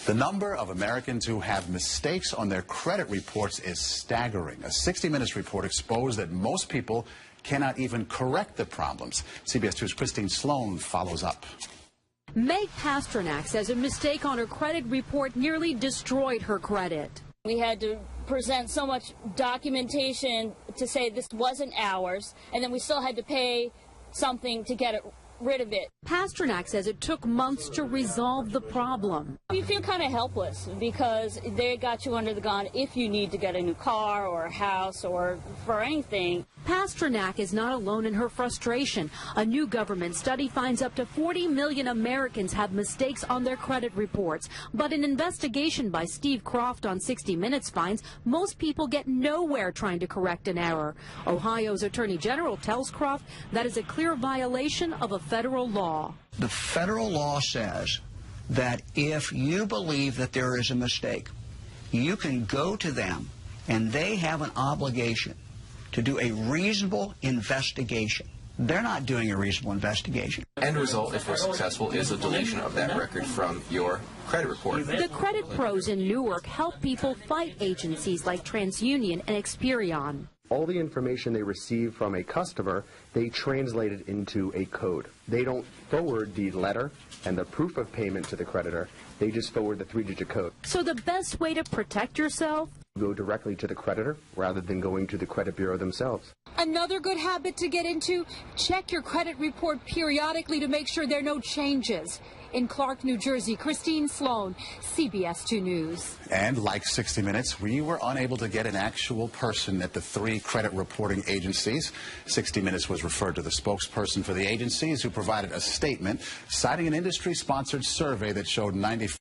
The number of Americans who have mistakes on their credit reports is staggering. A 60 Minutes report exposed that most people cannot even correct the problems. CBS 2's Christine Sloan follows up. Meg Pasternak says a mistake on her credit report nearly destroyed her credit. We had to present so much documentation to say this wasn't ours, and then we still had to pay something to get rid of it. Pasternak says it took months to resolve the problem. You feel kind of helpless because they got you under the gun if you need to get a new car or a house or for anything. Pasternak is not alone in her frustration. A new government study finds up to 40 million Americans have mistakes on their credit reports. But an investigation by Steve Croft on 60 Minutes finds most people get nowhere trying to correct an error. Ohio's Attorney General tells Croft that is a clear violation of a federal law. The federal law says that if you believe that there is a mistake, you can go to them and they have an obligation to do a reasonable investigation. They're not doing a reasonable investigation. End result, if we're successful, is a deletion of that record from your credit report. The credit pros in Newark help people fight agencies like TransUnion and Experian. All the information they receive from a customer, they translate it into a code. They don't forward the letter and the proof of payment to the creditor. They just forward the 3-digit code. So the best way to protect yourself? Go directly to the creditor rather than going to the credit bureau themselves. Another good habit to get into, check your credit report periodically to make sure there are no changes. In Clark, New Jersey, Christine Sloan, CBS 2 News. And like 60 Minutes, we were unable to get an actual person at the 3 credit reporting agencies. 60 Minutes was referred to the spokesperson for the agencies, who provided a statement citing an industry-sponsored survey that showed 95